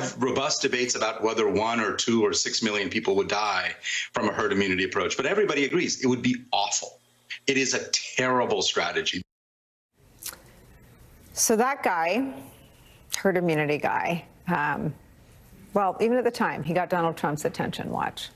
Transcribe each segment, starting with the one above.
have robust debates about whether 1 or 2 or 6 million people would die from a herd immunity approach, but everybody agrees it would be awful. It is a terrible strategy. So that guy, herd immunity guy, well, even at the time, he got Donald Trump's attention. Watch.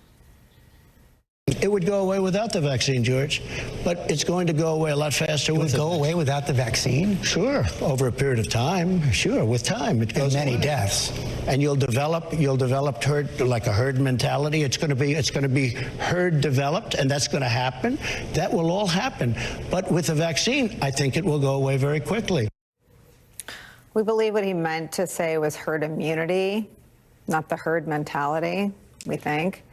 It would go away without the vaccine, George, but it's going to go away a lot faster with it. It would go away without the vaccine? Sure, over a period of time. Sure, with time it goes and many away. deaths. And you'll develop herd, like a herd mentality. It's going to be herd developed, and that's going to happen. That will all happen. But with the vaccine, I think it will go away very quickly. We believe what he meant to say was herd immunity, not the herd mentality, we think.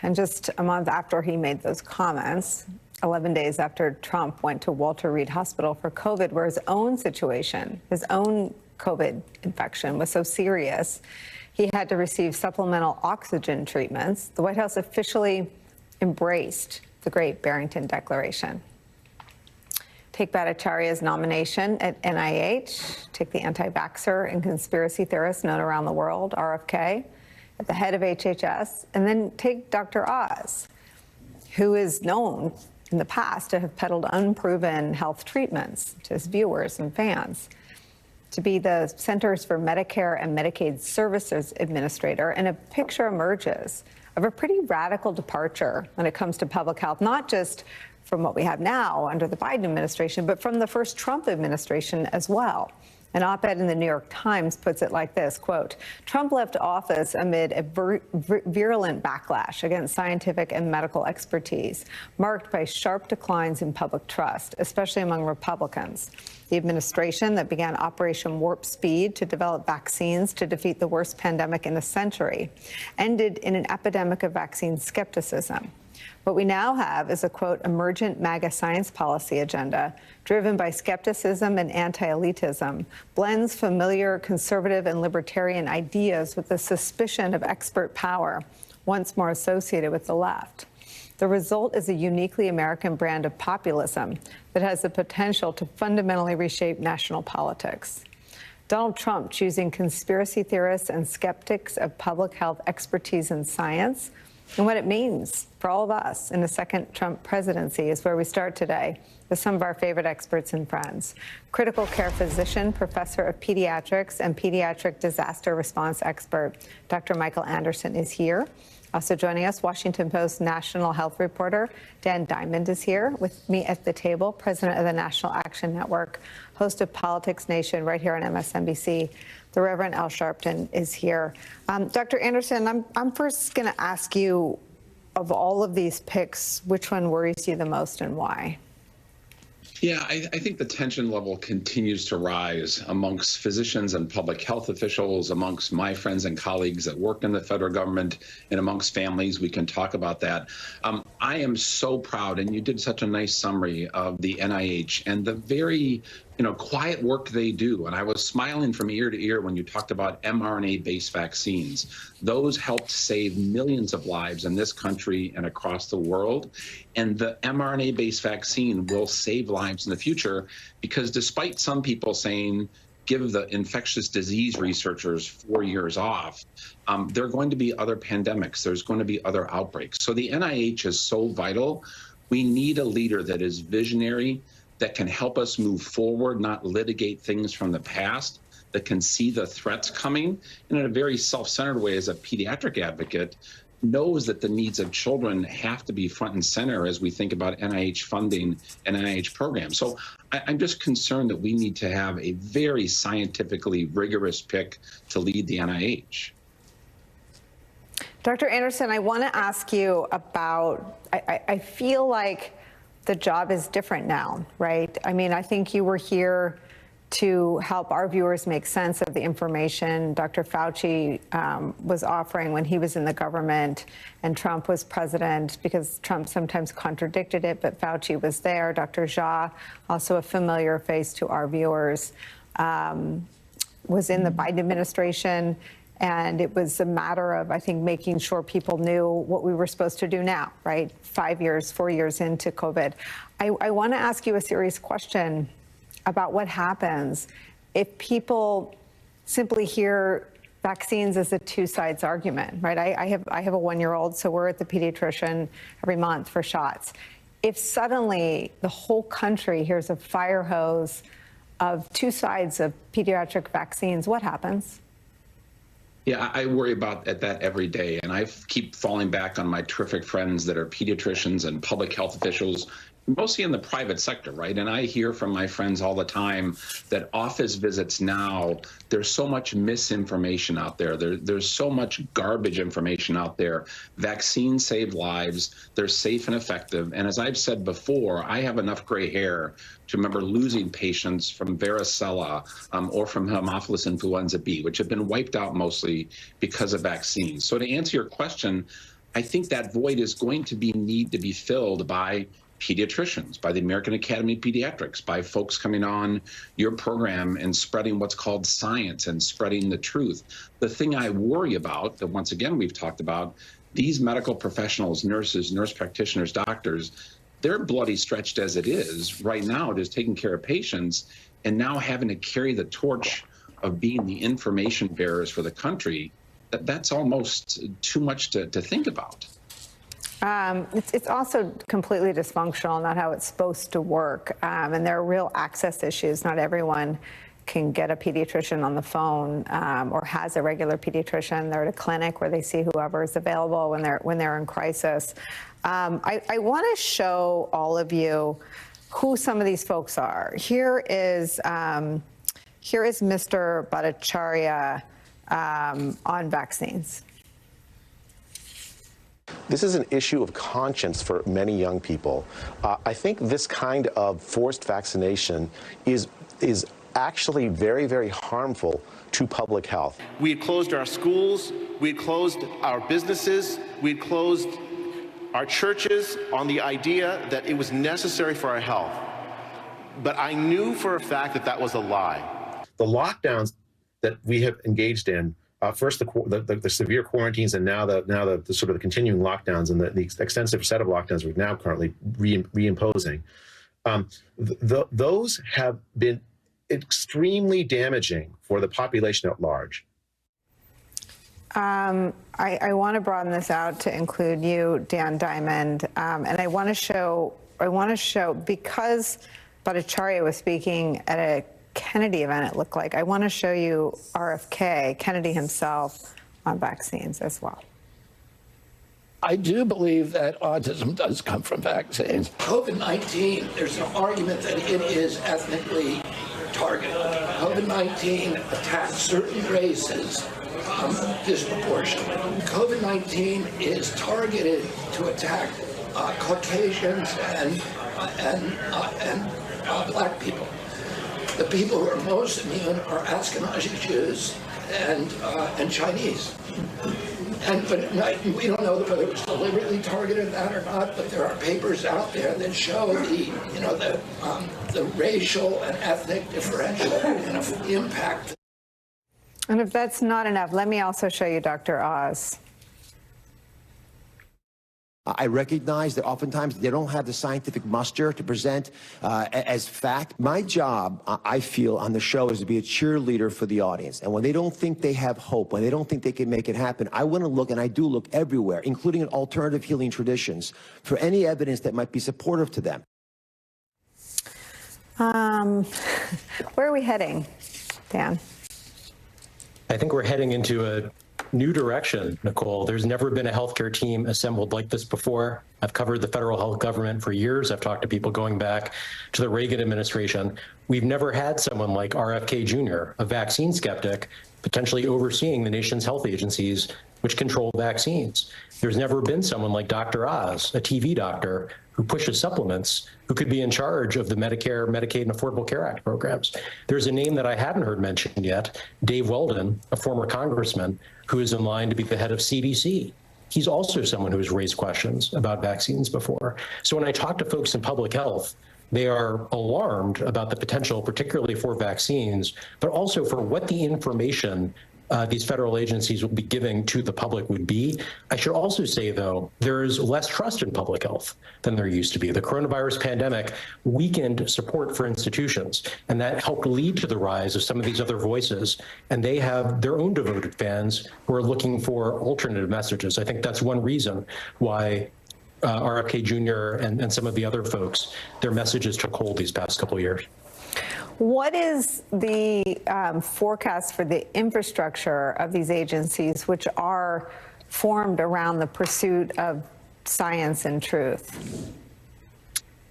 And just a month after he made those comments, 11 days after Trump went to Walter Reed Hospital for COVID, where his own situation, his own COVID infection was so serious, he had to receive supplemental oxygen treatments, the White House officially embraced the Great Barrington Declaration. Take Bhattacharya's nomination at NIH, take the anti-vaxxer and conspiracy theorist known around the world, RFK, at the head of HHS, and then take Dr. Oz, who is known in the past to have peddled unproven health treatments to his viewers and fans, to be the Centers for Medicare and Medicaid Services Administrator, and a picture emerges of a pretty radical departure when it comes to public health, not just from what we have now under the Biden administration, but from the first Trump administration as well. An op-ed in the New York Times puts it like this, quote, Trump left office amid a virulent backlash against scientific and medical expertise, marked by sharp declines in public trust, especially among Republicans. The administration that began Operation Warp Speed to develop vaccines to defeat the worst pandemic in a century ended in an epidemic of vaccine skepticism. What we now have is a, quote, emergent MAGA science policy agenda driven by skepticism and anti-elitism, blends familiar conservative and libertarian ideas with the suspicion of expert power, once more associated with the left. The result is a uniquely American brand of populism that has the potential to fundamentally reshape national politics. Donald Trump choosing conspiracy theorists and skeptics of public health expertise in science and what it means for all of us in the second Trump presidency is where we start today with some of our favorite experts and friends. Critical care physician, professor of pediatrics, and pediatric disaster response expert, Dr. Michael Anderson is here. Also joining us, Washington Post national health reporter Dan Diamond is here with me at the table, president of the National Action Network, host of Politics Nation right here on MSNBC. The Reverend Al Sharpton is here. Dr. Anderson, I'm first going to ask you, of all of these picks, which one worries you the most and why? Yeah, I think the tension level continues to rise amongst physicians and public health officials, amongst my friends and colleagues that work in the federal government, and amongst families. We can talk about that. I am so proud, and you did such a nice summary of the NIH and the very quiet work they do. And I was smiling from ear to ear when you talked about mRNA-based vaccines. Those helped save millions of lives in this country and across the world. And the mRNA-based vaccine will save lives in the future because despite some people saying, give the infectious disease researchers 4 years off, there are going to be other pandemics. There's going to be other outbreaks. So the NIH is so vital. We need a leader that is visionary, that can help us move forward, not litigate things from the past, that can see the threats coming, and in a very self-centered way as a pediatric advocate, knows that the needs of children have to be front and center as we think about NIH funding and NIH programs. So I'm just concerned that we need to have a very scientifically rigorous pick to lead the NIH. Dr. Anderson, I want to ask you about, I feel like the job is different now, right? I mean, I think you were here to help our viewers make sense of the information Dr. Fauci was offering when he was in the government and Trump was president, because Trump sometimes contradicted it, but Fauci was there. Dr. Jha, also a familiar face to our viewers, was in the Biden administration. And it was a matter of, I think, making sure people knew what we were supposed to do now, right? 4 years into COVID. I want to ask you a serious question about what happens if people simply hear vaccines as a two sides argument, right? I have a 1-year-old, so we're at the pediatrician every month for shots. If suddenly the whole country hears a fire hose of two sides of pediatric vaccines, what happens? Yeah, I worry about that every day, and I keep falling back on my terrific friends that are pediatricians and public health officials, mostly in the private sector, right? And I hear from my friends all the time that office visits now, there's so much misinformation out there. There's so much garbage information out there. Vaccines save lives. They're safe and effective. And as I've said before, I have enough gray hair to remember losing patients from varicella or from Haemophilus influenza B, which have been wiped out mostly because of vaccines. So to answer your question, I think that void is going to need to be filled by pediatricians, by the American Academy of Pediatrics, by folks coming on your program and spreading what's called science and spreading the truth. The thing I worry about, that once again we've talked about, these medical professionals, nurses, nurse practitioners, doctors, they're bloody stretched as it is right now, just taking care of patients, and now having to carry the torch of being the information bearers for the country. That's almost too much to think about. It's also completely dysfunctional, not how it's supposed to work. And there are real access issues. Not everyone can get a pediatrician on the phone or has a regular pediatrician. They're at a clinic where they see whoever is available when they're in crisis. I want to show all of you who some of these folks are. Here is Mr. Bhattacharya on vaccines. This is an issue of conscience for many young people. I think this kind of forced vaccination is actually very, very harmful to public health. We had closed our schools, we had closed our businesses, we had closed our churches on the idea that it was necessary for our health. But I knew for a fact that that was a lie. The lockdowns that we have engaged in, first the severe quarantines, and now the sort of the continuing lockdowns and the extensive set of lockdowns we're now currently reimposing, those have been extremely damaging for the population at large. I want to broaden this out to include you, Dan Diamond, and I want to show because Bhattacharya was speaking at a Kennedy event, it looked like. I want to show you RFK, Kennedy himself, on vaccines as well. I do believe that autism does come from vaccines. COVID-19, there's an argument that it is ethnically targeted. COVID-19 attacks certain races disproportionately. COVID-19 is targeted to attack Caucasians and black people. The people who are most immune are Ashkenazi Jews and Chinese. But we don't know whether it was deliberately targeted that or not. But there are papers out there that show the racial and ethnic differential impact. And if that's not enough, let me also show you Dr. Oz. I recognize that oftentimes they don't have the scientific muster to present as fact. My job, I feel, on the show is to be a cheerleader for the audience. And when they don't think they have hope, when they don't think they can make it happen, I want to look, and I do look everywhere, including in alternative healing traditions, for any evidence that might be supportive to them. Where are we heading, Dan? I think we're heading into a new direction, Nicolle. There's never been a healthcare team assembled like this before. I've covered the federal health government for years. I've talked to people going back to the Reagan administration. We've never had someone like RFK Jr., a vaccine skeptic, potentially overseeing the nation's health agencies, which control vaccines. There's never been someone like Dr. Oz, a TV doctor, who pushes supplements, who could be in charge of the Medicare, Medicaid, and Affordable Care Act programs. There's a name that I haven't heard mentioned yet, Dave Weldon, a former congressman, who is in line to be the head of CDC. He's also someone who has raised questions about vaccines before. So when I talk to folks in public health, they are alarmed about the potential, particularly for vaccines, but also for what the information these federal agencies will be giving to the public would be. I should also say, though, there's less trust in public health than there used to be. The coronavirus pandemic weakened support for institutions, and that helped lead to the rise of some of these other voices. And they have their own devoted fans who are looking for alternative messages. I think that's one reason why RFK Jr. and some of the other folks, their messages took hold these past couple of years. What is the forecast for the infrastructure of these agencies, which are formed around the pursuit of science and truth?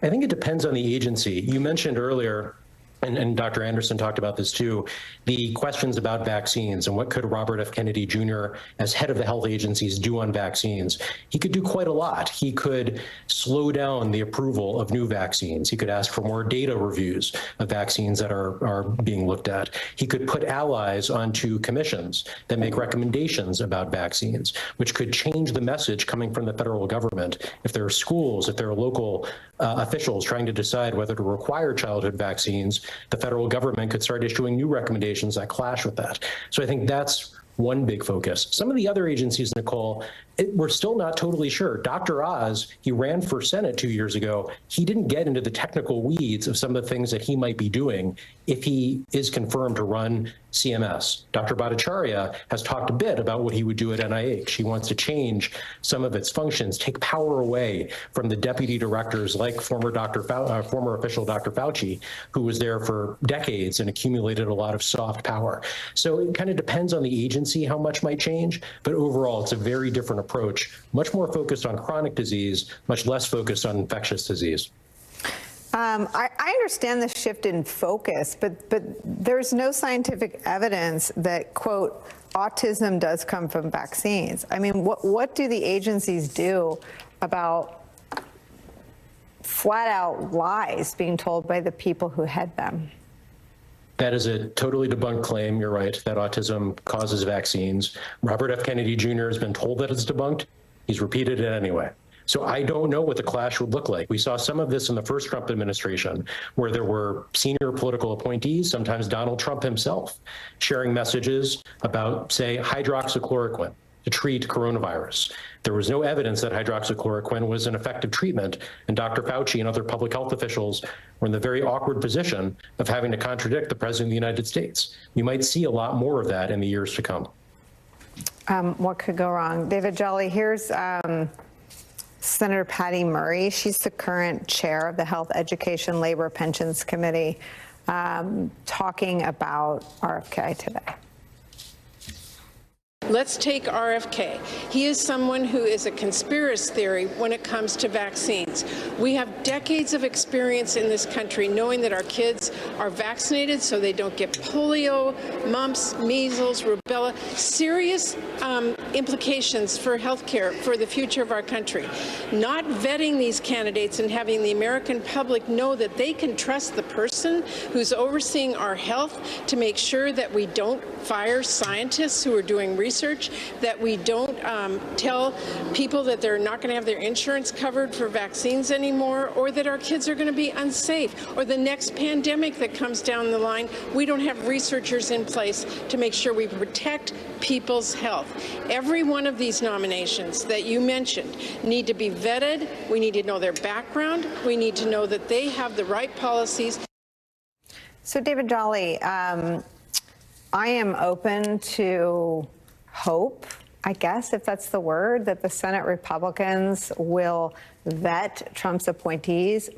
I think it depends on the agency. You mentioned earlier, and Dr. Anderson talked about this too, the questions about vaccines and what could Robert F. Kennedy Jr. as head of the health agencies do on vaccines. He could do quite a lot. He could slow down the approval of new vaccines. He could ask for more data reviews of vaccines that are being looked at. He could put allies onto commissions that make recommendations about vaccines, which could change the message coming from the federal government. If there are schools, if there are local officials trying to decide whether to require childhood vaccines, the federal government could start issuing new recommendations that clash with that. So I think that's one big focus. Some of the other agencies, Nicolle, we're still not totally sure. Dr. Oz, he ran for Senate 2 years ago. He didn't get into the technical weeds of some of the things that he might be doing if he is confirmed to run CMS. Dr. Bhattacharya has talked a bit about what he would do at NIH. He wants to change some of its functions, take power away from the deputy directors like former official Dr. Fauci, who was there for decades and accumulated a lot of soft power. So it kind of depends on the agency how much might change, but overall it's a very different approach, much more focused on chronic disease, much less focused on infectious disease. I understand the shift in focus, but there's no scientific evidence that, quote, autism does come from vaccines. I mean, what do the agencies do about flat out lies being told by the people who head them? That is a totally debunked claim. You're right, that autism causes vaccines. Robert F. Kennedy Jr. has been told that it's debunked. He's repeated it anyway. So I don't know what the clash would look like. We saw some of this in the first Trump administration, where there were senior political appointees, sometimes Donald Trump himself, sharing messages about, say, hydroxychloroquine to treat coronavirus. There was no evidence that hydroxychloroquine was an effective treatment, and Dr. Fauci and other public health officials were in the very awkward position of having to contradict the President of the United States. We might see a lot more of that in the years to come. What could go wrong? David Jolly, here's Senator Patty Murray. She's the current chair of the Health, Education, Labor, Pensions Committee, talking about RFK today. Let's take RFK. He is someone who is a conspiracy theory when it comes to vaccines. We have decades of experience in this country knowing that our kids are vaccinated so they don't get polio, mumps, measles, rubella, serious implications for healthcare for the future of our country. Not vetting these candidates and having the American public know that they can trust the person who's overseeing our health to make sure that we don't fire scientists who are doing research, that we don't tell people that they're not going to have their insurance covered for vaccines anymore, or that our kids are going to be unsafe, or the next pandemic that comes down the line, we don't have researchers in place to make sure we protect people's health. Every one of these nominations that you mentioned need to be vetted. We need to know their background. We need to know that they have the right policies. So, David Jolly, I am open to hope, I guess, if that's the word, that the Senate Republicans will vet Trump's appointees.